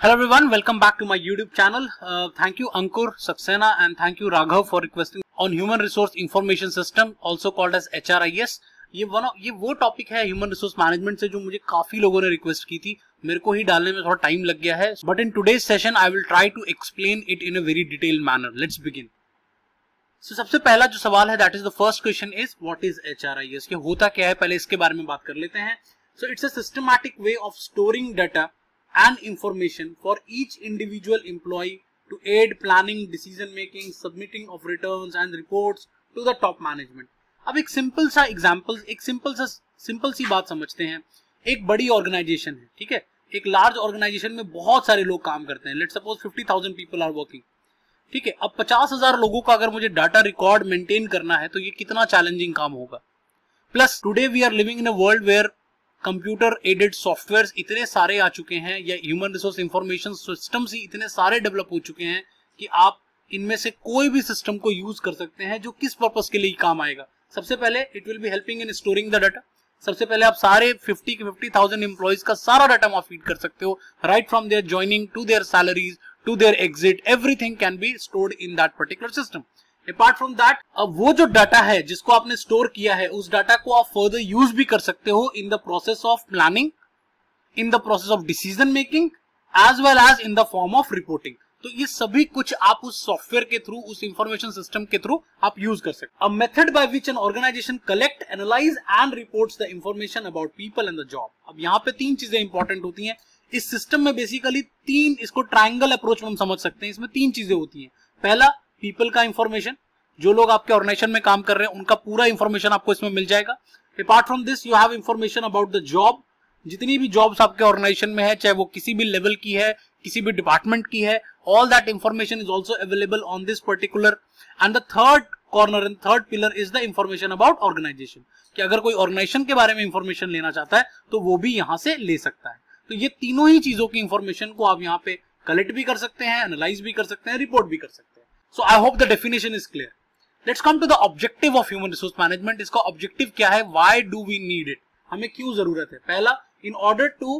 Hello everyone, welcome back to my YouTube channel. Thank you Ankur Saxena and thank you Raghav for requesting on Human Resource Information System, also called as HRIS. ये वो topic है human resource management से जो मुझे काफी लोगों ने request की थी. मेरे को ही डालने में थोड़ा टाइम लग गया है, but in today's session I will try to explain it in a very detailed manner. Let's begin. So सबसे पहला जो सवाल है, that is the first question is what is HRIS. ये होता क्या है, पहले इसके बारे में बात कर लेते हैं. So it's a systematic way of storing data and information for each individual employee to aid planning, decision making, submitting of returns and reports to the top management. अब एक सिंपल सा एग्जांपल, एक सिंपल सी बात समझते हैं. एक बड़ी organisation है, ठीक है, एक लार्ज ऑर्गेनाइजेशन में बहुत सारे लोग काम करते हैं. Let's suppose 50,000 people are working, ठीक है. अब 50,000 लोगों का अगर मुझे डाटा रिकॉर्ड मेंटेन करना है तो ये कितना चैलेंजिंग काम होगा. Plus today we are living in a world where computer aided software इतने सारे आ चुके हैं, या ह्यूमन रिसोर्स इंफॉर्मेशन सिस्टम्स ही इतने सारे डेवलप हो चुके हैं कि आप इनमें से कोई भी सिस्टम को यूज कर सकते हैं जो किस पर्पस के लिए काम आएगा. सबसे पहले it will be helping in storing the data. सबसे पहले आप सारे 50,000 एम्प्लॉइज का सारा डाटा वहां फीड कर सकते हो, right from their joining to their salaries to their exit, everything can be stored in that particular system. Apart from that, अब वो जो डाटा है जिसको आपने स्टोर किया है, उस डाटा को आप फर्दर यूज भी कर सकते हो in the process of planning, in the process of decision making, as well as in the form of reporting. तो ये सभी कुछ आप उस सॉफ्टवेयर के थ्रू, उस इंफॉर्मेशन सिस्टम के थ्रू आप यूज कर सकते हो. A method by which an organisation collect, analyse and reports the information about people and the job. अब यहाँ पे तीन चीजें इंपॉर्टेंट होती हैं इस सिस्टम में. बेसिकली तीन, इसको ट्रायंगल अप्रोच में हम समझ सकते हैं. इसमें तीन चीजें होती हैं. पहला, पीपल का इंफॉर्मेशन, जो लोग आपके ऑर्गेनाइजेशन में काम कर रहे हैं उनका पूरा इंफॉर्मेशन आपको इसमें मिल जाएगा. Apart from this you have information about the job, जितनी भी जॉब्स आपके ऑर्गेनाइजेशन में है, चाहे वो किसी भी लेवल की है, किसी भी डिपार्टमेंट की है, all that information is also available on this particular. And the third corner and third pillar is the information about organisation, कि अगर कोई ऑर्गेनाइजेशन के बारे में इंफॉर्मेशन लेना चाहता है तो वो भी यहाँ से ले सकता है. तो ये तीनों ही चीजों की इंफॉर्मेशन को आप यहाँ पे कलेक्ट भी कर सकते हैं, एनालाइज भी कर सकते हैं, रिपोर्ट भी कर सकते हैं. So I hope the definition is clear. Let's come to the objective of human resource management. इसका ऑब्जेक्टिव क्या है? Why do we need it? हमें क्यों जरूरत है? पहला, in order to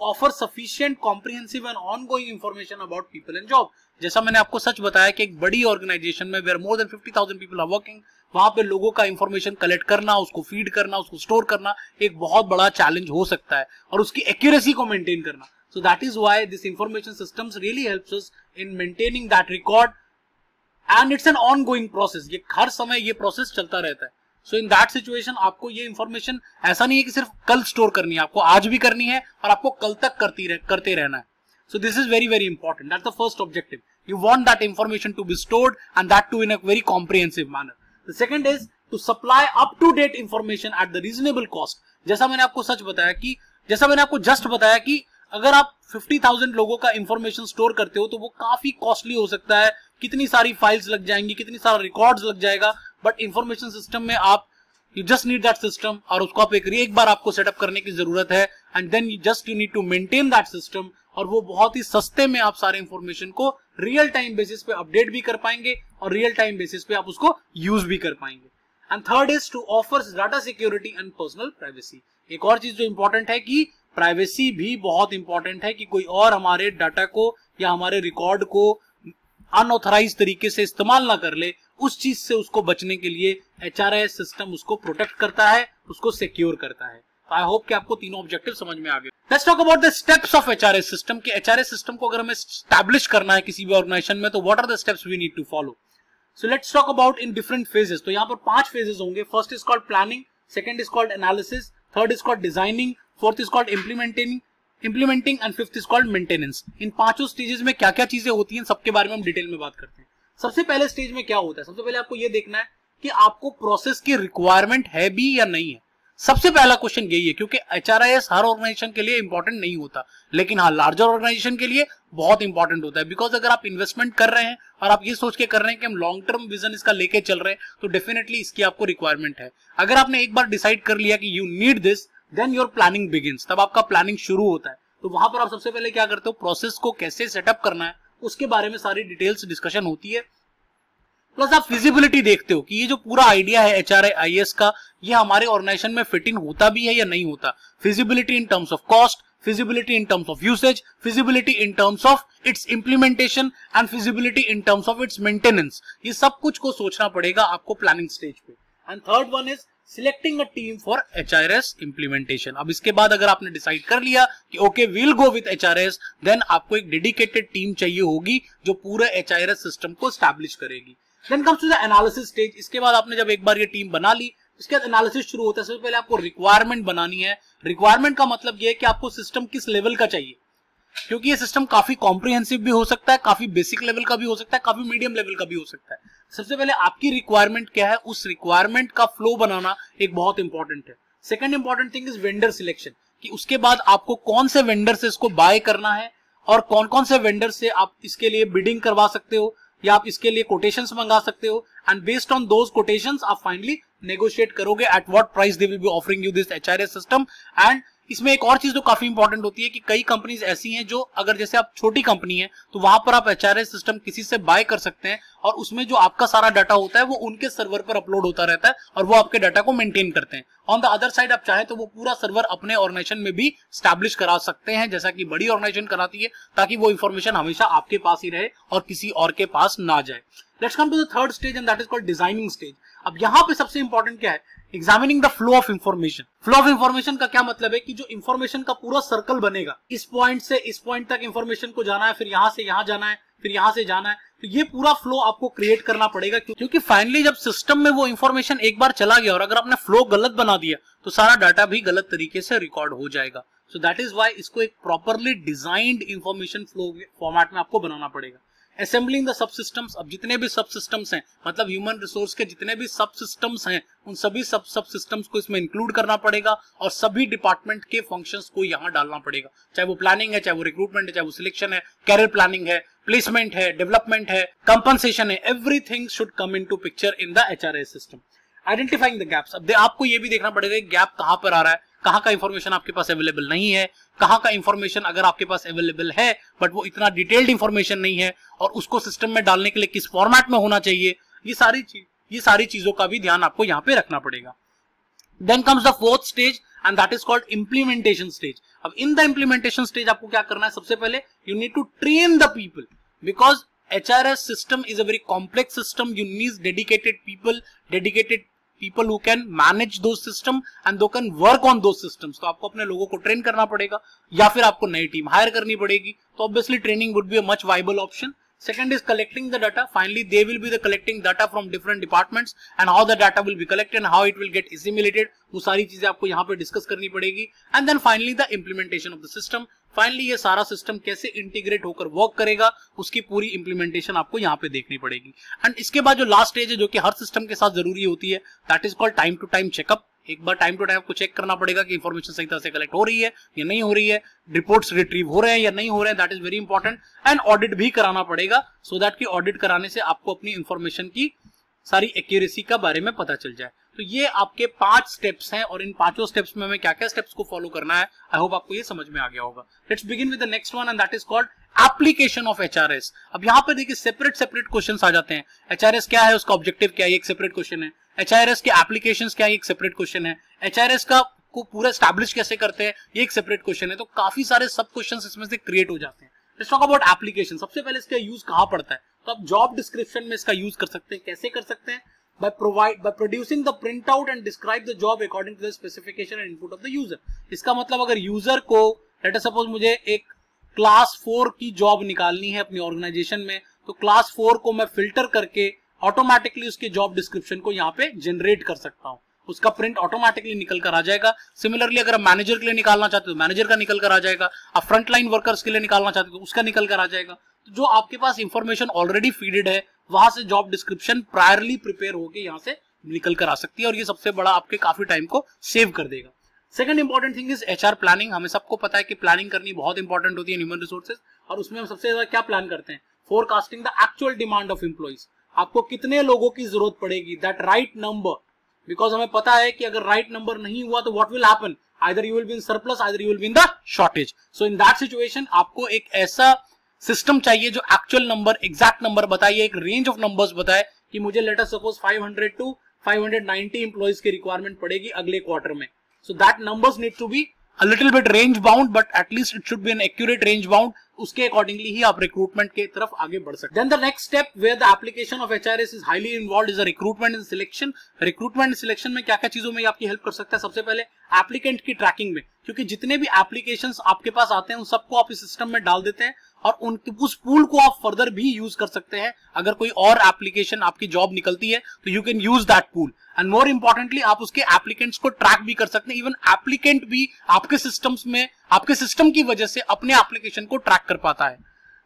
offer sufficient, comprehensive and ongoing information about people and job. जैसा मैंने आपको सच बताया कि एक बड़ी ऑर्गेनाइजेशन में where more than 50,000 people are working, वहां पे लोगों का इंफॉर्मेशन कलेक्ट करना, उसको फीड करना, उसको स्टोर करना एक बहुत बड़ा चैलेंज हो सकता है, और उसकी एक्यूरेसी को मेंटेन करना. So that is why this information systems really helps us in maintaining that record. And it's an on going process. ये हर समय ये प्रोसेस चलता रहता है. सो इन दैट सिचुएशन आपको ये इंफॉर्मेशन ऐसा नहीं है कि सिर्फ कल स्टोर करनी है, आपको आज भी करनी है और आपको कल तक करते रहना है. So this is very very important. That's the first objective. You want that information to be stored and that too in a very comprehensive manner. The second is to supply up to date information at the reasonable cost. जैसा मैंने आपको just बताया कि अगर आप 50,000 लोगों का information store करते हो तो वो काफी कॉस्टली हो सकता है. कितनी सारी फाइल्स लग जाएंगी, कितनी सारा रिकॉर्ड्स लग जाएगा. बट इंफॉर्मेशन सिस्टम में आप you just need that system, और उसको आप एक बार आपको सेटअप करने की जरूरत है, and then you need to maintain that system. और वो बहुत ही सस्ते में आप सारे इंफॉर्मेशन को रियल टाइम बेसिस पे अपडेट भी कर पाएंगे और रियल टाइम बेसिस पे आप उसको यूज भी कर पाएंगे. And third is to offer data security and personal privacy. एक और चीज जो इंपॉर्टेंट है कि प्राइवेसी भी बहुत इंपॉर्टेंट है, कि कोई और हमारे डाटा को या हमारे रिकॉर्ड को अनऑथराइज तरीके से इस्तेमाल ना कर ले. उस चीज से उसको बचने के लिए HRIS सिस्टम उसको प्रोटेक्ट करता है, उसको सिक्योर करता है. तो आई होप कि आपको तीनों ऑब्जेक्टिव समझ में आ गए. Let's talk about the steps of HRIS system. कि HRIS सिस्टम को अगर हमें एस्टैब्लिश करना है किसी भी ऑर्गेनाइजेशन में, तो what are the steps we need to follow. So let's talk about in different phases. तो यहाँ पर 5 फेजेस होंगे. First is called planning, second is called analysis, third is called designing, fourth is called implementing and fifth is called maintenance. इन पांचों stages में क्या क्या चीजें होती हैं, सबके बारे में हम डिटेल में बात करते हैं. सबसे पहले स्टेज में क्या होता है? सबसे पहले आपको ये देखना है कि आपको प्रोसेस की रिक्वायरमेंट है भी या नहीं है. सबसे पहला क्वेश्चन यही है, क्योंकि HRIS हर ऑर्गेनाइजेशन के लिए इंपॉर्टेंट नहीं होता, लेकिन हाँ लार्जर ऑर्गेनाइजेशन के लिए बहुत इंपॉर्टेंट होता है. बिकॉज अगर आप इन्वेस्टमेंट कर रहे हैं और आप ये सोच के कर रहे हैं कि हम लॉन्ग टर्म विजन इसका लेके चल रहे हैं, तो डेफिनेटली इसकी आपको रिक्वायरमेंट है. अगर आपने एक बार डिसाइड कर लिया कि you need this, then your planning begins. तब आपका प्लानिंग शुरू होता है. तो वहां पर आप सबसे पहले क्या करते हो, प्रोसेस को कैसे सेटअप करना है उसके बारे में सारी डिटेल्स डिस्कशन होती है. प्लस आप फिजिबिलिटी देखते हो कि ये जो पूरा आइडिया है HRIS का, ये हमारे ऑर्गेनाइजेशन में फिट इन होता भी है या नहीं होता. Feasibility in terms of cost, feasibility in terms of usage, feasibility in terms of its implementation and feasibility in terms of its maintenance. ये सब कुछ को सोचना पड़ेगा आपको प्लानिंग स्टेज पे. And third one is selecting a team for HRS implementation. अब इसके बाद अगर आपने डिसाइड कर लिया कि okay we'll go with HRS, then आपको एक डेडिकेटेड टीम चाहिए होगी जो पूरे HRS सिस्टम को स्टैब्लिश करेगी. Then comes to the analysis stage. इसके बाद आपने जब एक बार ये टीम बना ली, इसके बाद एनालिसिस शुरू होता है. सबसे पहले आपको रिक्वायरमेंट बनानी है. रिक्वायरमेंट का मतलब ये है कि आपको सिस्टम किस लेवल का चाहिए, क्योंकि ये सिस्टम काफी कॉम्प्रिहेंसिव भी हो सकता है, काफी बेसिक लेवल का भी हो सकता है, काफी मीडियम लेवल का भी हो सकता है. सबसे पहले आपकी रिक्वायरमेंट क्या है, उस रिक्वायरमेंट का फ्लो बनाना एक बहुत इंपॉर्टेंट है. Second important thing is vendor selection, कि उसके बाद आपको कौन से वेंडर से इसको बाय करना है और कौन कौन से वेंडर से आप इसके लिए बिडिंग करवा सकते हो या आप इसके लिए कोटेशंस मंगा सकते हो. And based on those quotations आप फाइनली नेगोशिएट करोगे at what price they will be offering you this HRS system. And इसमें एक और चीज तो काफी इंपॉर्टेंट होती है कि कई कंपनीज ऐसी हैं जो, अगर जैसे आप छोटी कंपनी है तो वहां पर आप HRS सिस्टम किसी से बाय कर सकते हैं और उसमें जो आपका सारा डाटा होता है वो उनके सर्वर पर अपलोड होता रहता है और वो आपके डाटा को मेंटेन करते हैं. ऑन द अदर साइड आप चाहें तो वो पूरा सर्वर अपने ऑर्गेनाइजेशन में भी स्टैब्लिश करा सकते हैं, जैसा कि बड़ी ऑर्गेनाइजेशन कराती है, ताकि वो इंफॉर्मेशन हमेशा आपके पास ही रहे और किसी और के पास ना जाए. Let's come to the third stage and that is called designing stage. अब यहाँ पे सबसे इंपॉर्टेंट क्या है, examining the flow of information. Flow of information का क्या मतलब है कि जो इंफॉर्मेशन का पूरा सर्कल बनेगा, इस पॉइंट से इस पॉइंट तक इंफॉर्मेशन को जाना है, फिर यहां से यहां जाना है, फिर यहां से जाना है. तो ये पूरा फ्लो आपको क्रिएट करना पड़ेगा, क्योंकि फाइनली जब सिस्टम में वो इंफॉर्मेशन एक बार चला गया और अगर आपने फ्लो गलत बना दिया तो सारा डाटा भी गलत तरीके से रिकॉर्ड हो जाएगा. सो दैट इज व्हाई इसको एक properly designed information flow format में आपको बनाना पड़ेगा. Assembling the sub systems. अब जितने भी सब सिस्टम्स हैं, मतलब ह्यूमन रिसोर्स के जितने भी सब सिस्टम्स हैं, उन सभी सब सिस्टम्स को इसमें इंक्लूड करना पड़ेगा और सभी डिपार्टमेंट के फंक्शंस को यहाँ डालना पड़ेगा. चाहे वो प्लानिंग है, चाहे वो रिक्रूटमेंट है, चाहे वो सिलेक्शन है, कैरियर प्लानिंग है, प्लेसमेंट है, डेवलपमेंट है, कंपनसेशन है, everything should come into picture in the HRS system. Identifying the gaps. अब आपको ये भी देखना पड़ेगा गैप कहां पर आ रहा है, कहां का इंफॉर्मेशन आपके पास अवेलेबल नहीं है, कहां का इंफॉर्मेशन अगर आपके पास अवेलेबल है बट वो इतना डिटेल्ड इंफॉर्मेशन नहीं है और उसको सिस्टम में डालने के लिए किस फॉर्मेट में होना चाहिए, ये सारी चीजों का भी ध्यान आपको यहाँ पे रखना पड़ेगा. Then comes the fourth stage and that is called implementation stage. अब इन द इम्प्लीमेंटेशन स्टेज आपको क्या करना है, सबसे पहले you need to train the people, because HRS system is a very complex system. You need dedicated people who can manage those system and who can work on those systems. तो आपको अपने लोगों को ट्रेन करना पड़ेगा या फिर आपको नई टीम हायर करनी पड़ेगी. तो obviously training would be a much viable option. Second is collecting the data. Finally, they will be the collecting data from different departments and how the data will be collected and how it will get assimilated. वो सारी चीजें आपको यहाँ पे discuss करनी पड़ेगी. And then finally the implementation of the system. Finally ये सारा सिस्टम कैसे इंटीग्रेट होकर वर्क करेगा, उसकी पूरी इंप्लीमेंटेशन आपको यहाँ पे देखनी पड़ेगी. एंड इसके बाद जो लास्ट स्टेज है जो कि हर सिस्टम के साथ जरूरी होती है, that is called time to time checkup. एक बार टाइम टू टाइम आपको चेक करना पड़ेगा कि इंफॉर्मेशन सही तरह से कलेक्ट हो रही है या नहीं हो रही है, रिपोर्ट्स रिट्रीव हो रहे हैं या नहीं हो रहे हैं, that is very important. And audit भी कराना पड़ेगा सो दैट कि ऑडिट कराने से आपको अपनी इंफॉर्मेशन की सारी एक्यूरेसी का बारे में पता चल जाए. तो ये आपके 5 स्टेप्स हैं और इन 5 स्टेप्स में हमें क्या क्या स्टेप्स को फॉलो करना है, आई होप आपको ये समझ में आ गया होगा. Let's begin with the next one and that is called application of HRS. अब यहाँ पे देखिए सेपरेट क्वेश्चंस आ जाते हैं. HRS क्या है, उसका ऑब्जेक्टिव क्या है, एक सेपरेट क्वेश्चन है. HRS के एप्लीकेशंस क्या है, एक सेपरेट क्वेश्चन है. HRS का को पूरा एस्टैब्लिश कैसे करते हैं, ये एक सेपरेट क्वेश्चन है. तो काफी सारे सब क्वेश्चंस इसमें से क्रिएट हो जाते हैं. Let's talk about application. सबसे पहले इसका यूज कहाँ पड़ता है, तो आप जॉब डिस्क्रिप्शन में इसका यूज कर सकते हैं. कैसे कर सकते हैं, by producing the printout and describe the job according to the specification and input of the user. इसका मतलब अगर यूजर को let us suppose मुझे एक क्लास 4 की जॉब निकालनी है अपनी ऑर्गेनाइजेशन में, तो क्लास 4 को मैं फिल्टर करके ऑटोमेटिकली उसके जॉब डिस्क्रिप्शन को यहाँ पे जनरेट कर सकता हूँ. उसका प्रिंट ऑटोमेटिकली निकल कर आ जाएगा. सिमिलरली अगर आप मैनेजर के लिए निकालना चाहते हो मैनेजर का निकल कर आ जाएगा. आप फ्रंट लाइन वर्कर्स के लिए निकालना चाहते हो तो उसका निकल कर आ जाएगा. तो जो आपके पास इंफॉर्मेशन ऑलरेडी फीडेड है वहां से जॉब डिस्क्रिप्शन प्रायरली प्रिपेयर होकर यहाँ से निकल कर आ सकती है और ये सबसे बड़ा आपके काफी टाइम को सेव कर देगा. Second important thing is HR planning. हमें सबको पता है कि प्लानिंग करनी बहुत इंपॉर्टेंट होती है ह्यूमन रिसोर्सेज, और उसमें हम सबसे ज्यादा क्या प्लान करते हैं, forecasting the actual demand of employees. आपको कितने लोगों की जरूरत पड़ेगी, दैट राइट नंबर, बिकॉज हमें पता है कि अगर राइट नंबर नहीं हुआ तो what will happen, either you will be in surplus, either you will be in the shortage. So in that situation आपको एक ऐसा सिस्टम चाहिए जो एक्चुअल नंबर, एग्जैक्ट नंबर बताइए, एक रेंज ऑफ नंबर्स बताए कि मुझे let us suppose 500 to 590 employees की रिक्वायरमेंट पड़ेगी अगले क्वार्टर में. So that numbers need to be a little bit range bound, but at least it should be an accurate range bound. उसके accordingly ही आप recruitment के तरफ आगे बढ़ सकते हैं. Then the next step where the application of HRS is highly involved is the recruitment and selection. Recruitment and selection में क्या क्या चीजों में आपकी हेल्प कर सकता है? सबसे पहले एप्लीकेंट की ट्रैकिंग में, क्योंकि जितने भी एप्लीकेशंस आपके पास आते हैं उन सबको आप इस सिस्टम में डाल देते हैं और उस पूल को आप फर्दर भी यूज कर सकते हैं. अगर कोई और एप्लीकेशन आपकी जॉब निकलती है तो you can use that pool. And more importantly आप उसके एप्लीकेंट्स को ट्रैक भी कर सकते हैं. इवन एप्लीकेंट भी आपके सिस्टम्स में, आपके सिस्टम की वजह से अपने एप्लीकेशन को ट्रैक कर पाता है.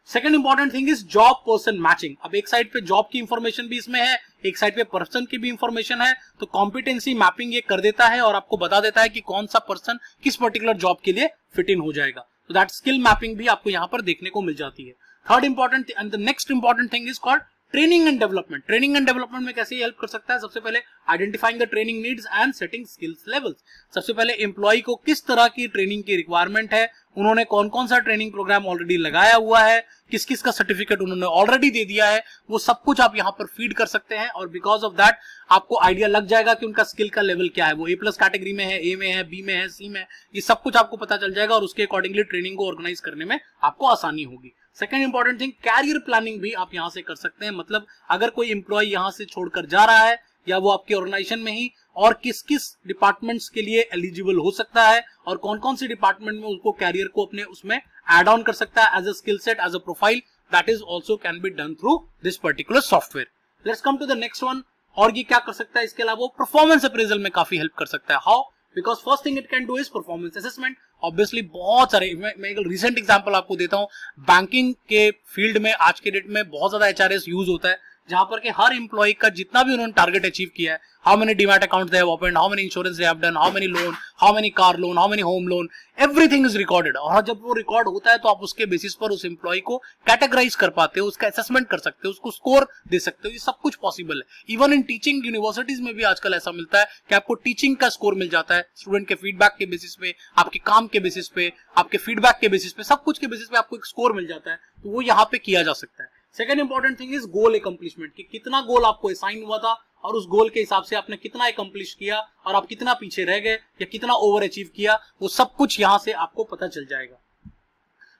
Second important thing is job person matching. अब एक साइड पे जॉब की इंफॉर्मेशन भी इसमें है, एक साइड पे पर्सन की भी इंफॉर्मेशन है, तो कॉम्पिटेंसी मैपिंग ये कर देता है और आपको बता देता है कि कौन सा पर्सन किस पर्टिकुलर जॉब के लिए फिट इन हो जाएगा. तो दैट स्किल मैपिंग भी आपको यहाँ पर देखने को मिल जाती है. Third important and the next important thing is called training and development. Training and development में कैसे हेल्प कर सकता है? सबसे पहले identifying the training needs and setting skills levels. सबसे पहले एम्प्लॉय को किस तरह की ट्रेनिंग की रिक्वायरमेंट है, उन्होंने कौन कौन सा ट्रेनिंग प्रोग्राम ऑलरेडी लगाया हुआ है, किस किस का सर्टिफिकेट उन्होंने ऑलरेडी दे दिया है, वो सब कुछ आप यहाँ पर फीड कर सकते हैं. और बिकॉज ऑफ दैट आपको आइडिया लग जाएगा कि उनका स्किल का लेवल क्या है. वो A+ कैटेगरी में है, A में है, B में है, C में है, ये सब कुछ आपको पता चल जाएगा और उसके अकॉर्डिंगली ट्रेनिंग को ऑर्गेनाइज करने में आपको आसानी होगी. Second important thing, career planning भी आप यहां से कर सकते हैं. मतलब अगर कोई एम्प्लॉय यहां से छोड़कर जा रहा है या वो आपके ऑर्गेनाइजेशन में ही और किस किस डिपार्टमेंट्स के लिए एलिजिबल हो सकता है और कौन कौन सी डिपार्टमेंट में उसको कैरियर को अपने उसमें एड ऑन कर सकता है as a skill set, as a profile, that is also can be done through this particular software. Let's come to the next one. और ये क्या कर सकता है? इसके अलावा वो परफॉर्मेंस अप्रेजल में काफी हेल्प कर सकता है. How? Because first thing it can do is performance assessment. Obviously बहुत सारे, मैं एक रिसेंट एग्जांपल आपको देता हूं. बैंकिंग के फील्ड में आज के डेट में बहुत ज्यादा HRS यूज होता है, जहां पर के हर एम्प्लॉय का जितना भी उन्होंने टारगेट अचीव किया है, how many demat accounts they have opened, how many insurance they have done, how many lone, how many car loan, how many home loan, everything is recorded. और जब वो रिकॉर्ड होता है तो आप उसके बेसिस पर उस एम्प्लॉय को कैटेगराइज कर पाते हो, उसका असेसमेंट कर सकते हो, उसको स्कोर दे सकते हो. ये सब कुछ पॉसिबल है. इवन इन टीचिंग यूनिवर्सिटीज में भी आजकल ऐसा मिलता है कि आपको टीचिंग का स्कोर मिल जाता है स्टूडेंट के फीडबैक के बेसिस पे, आपके काम के बेसिस पे, आपके फीडबैक के बेसिस पे, सब कुछ के बेसिस पे आपको एक स्कोर मिल जाता है. तो वो यहाँ पे किया जा सकता है. Second important thing is goal accomplishment, कि कितना गोल आपको असाइन हुआ था और उस गोल के हिसाब से आपने कितना अकम्प्लिश किया और आप कितना पीछे रह गए या कितना ओवर अचीव किया, वो सब कुछ यहां से आपको पता चल जाएगा.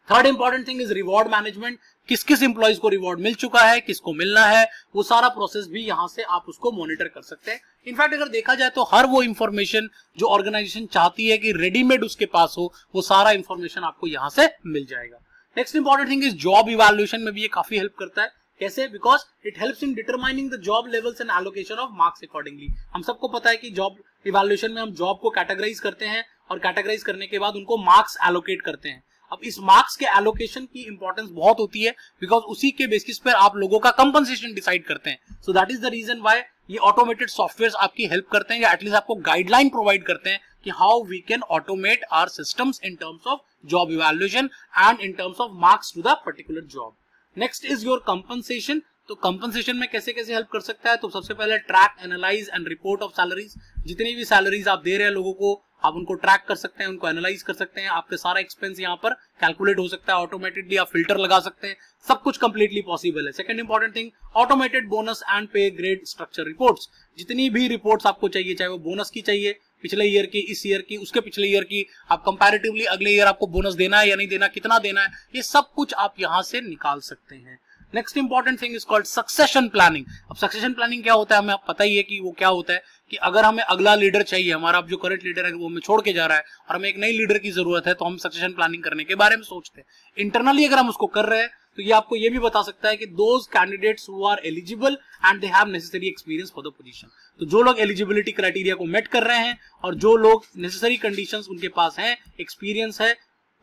Third important thing is reward management. किस किस इंप्लॉइज को रिवॉर्ड मिल चुका है, किसको मिलना है, वो सारा प्रोसेस भी यहां से आप उसको मॉनिटर कर सकते हैं. इनफैक्ट अगर देखा जाए तो हर वो इंफॉर्मेशन जो ऑर्गेनाइजेशन चाहती है कि रेडीमेड उसके पास हो, वो सारा इंफॉर्मेशन आपको यहां से मिल जाएगा. Next important thing is job evaluation में भी ये काफी हेल्प करता है. कैसे? Because it helps in determining the job levels and allocation of marks accordingly. हम सबको पता है कि जॉब इवैल्यूएशन में हम जॉब को कैटेगराइज करते हैं और कैटेगराइज करने के बाद उनको मार्क्स एलोकेट करते हैं. अब इस मार्क्स के एलोकेशन की इंपॉर्टेंस बहुत होती है, बिकॉज उसी के बेसिस पर आप लोगों का कंपनसेशन डिसाइड करते हैं. So that is the reason why ये ऑटोमेटेड सॉफ्टवेयर आपकी हेल्प करते हैं या एटलीस्ट आपको गाइडलाइन प्रोवाइड करते हैं कि how we can automate our systems in terms of job evaluation and in terms of marks to the particular job. Next is your compensation. तो कंपनसेशन में कैसे कैसे हेल्प कर सकता है? तो सबसे पहले track, analyse and report of salaries. जितनी भी सैलरीज आप दे रहे हैं लोगों को, आप उनको ट्रैक कर सकते हैं, उनको एनालाइज कर सकते हैं. आपके सारा एक्सपेंस यहाँ पर कैलकुलेट हो सकता है ऑटोमेटेडली. आप फिल्टर लगा सकते हैं. सब कुछ कंप्लीटली पॉसिबल है. Second important thing, automated bonus and पे ग्रेड स्ट्रक्चर रिपोर्ट्स. जितनी भी रिपोर्ट्स आपको चाहिए, चाहे वो बोनस की चाहिए, पिछले ईयर की, इस ईयर की, उसके पिछले ईयर की, आप कंपैरेटिवली अगले ईयर आपको बोनस देना है या नहीं देना, कितना देना है, ये सब कुछ आप यहां से निकाल सकते हैं. Next important thing is called succession planning. अब सक्सेशन प्लानिंग क्या होता है? हमें पता ही है कि वो क्या होता है, कि अगर हमें अगला लीडर चाहिए, हमारा जो करंट लीडर है वो हमें छोड़ के जा रहा है और हमें एक नई लीडर की जरूरत है, तो हम सक्सेशन प्लानिंग करने के बारे में सोचते हैं. इंटरनली अगर हम उसको कर रहे हैं तो ये आपको ये भी बता सकता है कि those candidates who are eligible and they have necessary experience for the position. तो जो लोग एलिजिबिलिटी क्राइटेरिया को मेट कर रहे हैं और जो लोग नेसेसरी कंडीशंस उनके पास हैं, एक्सपीरियंस है,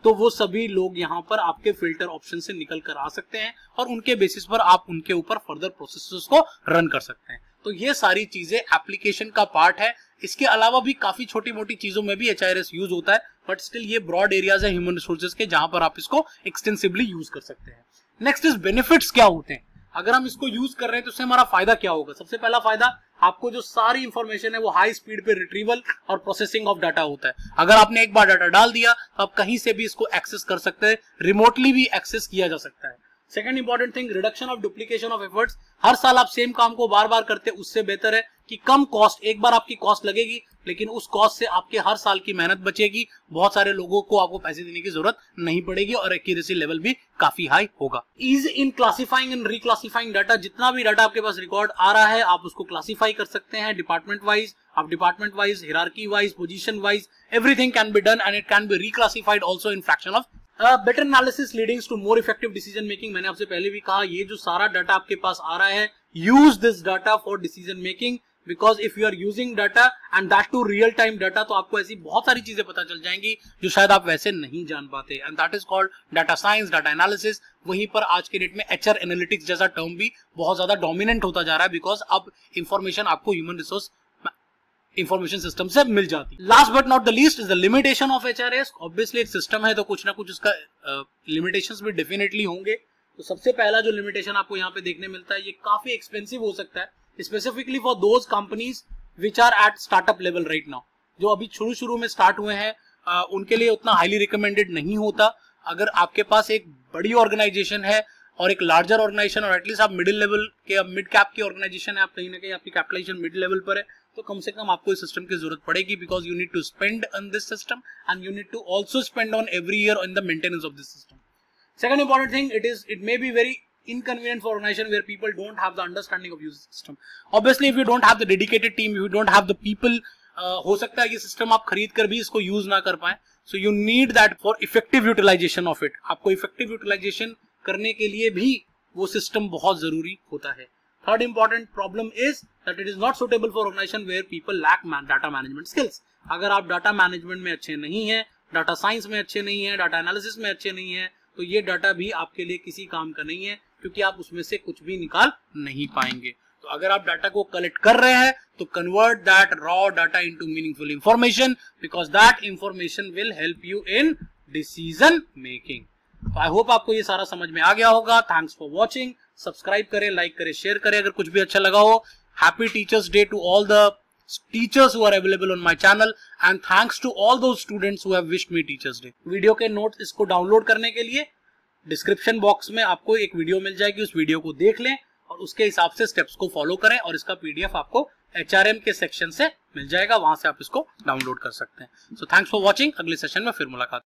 तो वो सभी लोग यहाँ पर आपके फिल्टर ऑप्शन से निकल कर आ सकते हैं और उनके बेसिस पर आप उनके ऊपर फर्दर प्रोसेसेस को रन कर सकते हैं. तो ये सारी चीजें एप्लीकेशन का पार्ट है. इसके अलावा भी काफी छोटी मोटी चीजों में भी HRS यूज होता है, बट स्टिल ये ब्रॉड एरियाज है ह्यूमन रिसोर्सेज के, जहां पर आप इसको एक्सटेंसिवली यूज कर सकते हैं. Next is benefits. क्या होते हैं अगर हम इसको यूज कर रहे हैं तो उससे हमारा फायदा क्या होगा? सबसे पहला फायदा, आपको जो सारी इंफॉर्मेशन है वो हाई स्पीड पे रिट्रीवल और प्रोसेसिंग ऑफ डाटा होता है. अगर आपने एक बार डाटा डाल दिया तो आप कहीं से भी इसको एक्सेस कर सकते हैं, रिमोटली भी एक्सेस किया जा सकता है. Second important thing, reduction of duplication of efforts. हर साल आप सेम काम को बार बार करते, उससे बेहतर है कि कम कॉस्ट, एक बार आपकी कॉस्ट लगेगी लेकिन उस कॉस्ट से आपके हर साल की मेहनत बचेगी, बहुत सारे लोगों को आपको पैसे देने की जरूरत नहीं पड़ेगी और एक्यूरेसी लेवल भी काफी हाई होगा। Ease in classifying and reclassifying data. जितना भी डाटा आपके पास रिकॉर्ड आ रहा है आप उसको क्लासिफाई कर सकते हैं डिपार्टमेंट वाइज, आप department wise, hierarchy wise, position wise, everything can be done and it can be reclassified also in fraction of better analysis leading to more effective decision making. मैंने आपसे पहले भी कहा, ये जो सारा डाटा आपके पास आ रहा है, use this data for decision making, because if you are using data and that too real time data, तो आपको ऐसी बहुत सारी चीजें पता चल जाएंगी जो शायद आप वैसे नहीं जान पाते, and that is called data science, data analysis. वहीं पर आज के डेट में एचआर एनालिटिक्स जैसा टर्म भी बहुत ज्यादा डोमिनेंट होता जा रहा है, बिकॉज अब इंफॉर्मेशन आपको ह्यूमन रिसोर्स इंफॉर्मेशन सिस्टम से मिल जाती है। Last but not the least is the limitation of HRs. Obviously एक सिस्टम है तो कुछ ना कुछ उसका लिमिटेशंस भी डेफिनेटली होंगे। तो सबसे पहला जो लिमिटेशन आपको यहाँ पे देखने मिलता है, ये काफी एक्सपेंसिव हो सकता है, specifically for those companies which are at startup level right now. जो अभी शुरू में स्टार्ट हुए हैं उनके लिए उतना हाईली रिकमेंडेड नहीं होता। अगर आपके पास एक बड़ी ऑर्गेनाइजेशन है और एक लार्जर ऑर्गेनाइजेशन, और एटलीस्ट आप मिडिल लेवल के, मिड कैप की ऑर्गेनाइजेशन है, आप कहीं ना कहीं आपकी कैपिटलाइजेशन मिड लेवल पर है, तो कम से कम आपको इस सिस्टम की जरूरत पड़ेगी, because you need to spend on this system and you need to also spend on every year in the maintenance of this system. Second important thing, it may be very inconvenient for organization where people don't have the understanding of using the system. Obviously, if you don't have the dedicated team, if you don't have the people, हो सकता है कि system आप खरीद कर भी इसको use ना कर पाए। So you need that for effective utilization of it. आपको effective utilization करने के लिए भी वो सिस्टम बहुत जरूरी होता है। Third important problem is that it is not suitable for organization where people lack data management skills. अगर आप डाटा मैनेजमेंट में अच्छे नहीं हैं, डाटा साइंस में अच्छे नहीं हैं, डाटा एनालिसिस में अच्छे नहीं हैं, तो ये डाटा भी आपके लिए किसी काम का नहीं है, क्योंकि आप उसमें से कुछ भी निकाल नहीं पाएंगे। तो अगर आप डाटा को कलेक्ट कर रहे हैं तो convert that raw data into meaningful information, because that information will help you in decision making. I hope आपको ये सारा समझ में आ गया होगा। Thanks for watching. सब्सक्राइब करें, लाइक करें, शेयर करें अगर कुछ भी अच्छा लगा हो। Happy teachers day to all the teachers who are available on my channel, and thanks to all those students who have wished me teachers day. Video के नोट्स इसको डाउनलोड करने के लिए डिस्क्रिप्शन बॉक्स में आपको एक वीडियो मिल जाएगी, उस वीडियो को देख लें और उसके हिसाब से स्टेप्स को फॉलो करें, और इसका पीडीएफ आपको HRM के सेक्शन से मिल जाएगा, वहां से आप इसको डाउनलोड कर सकते हैं। So thanks for watching. अगले सेशन में फिर मुलाकात।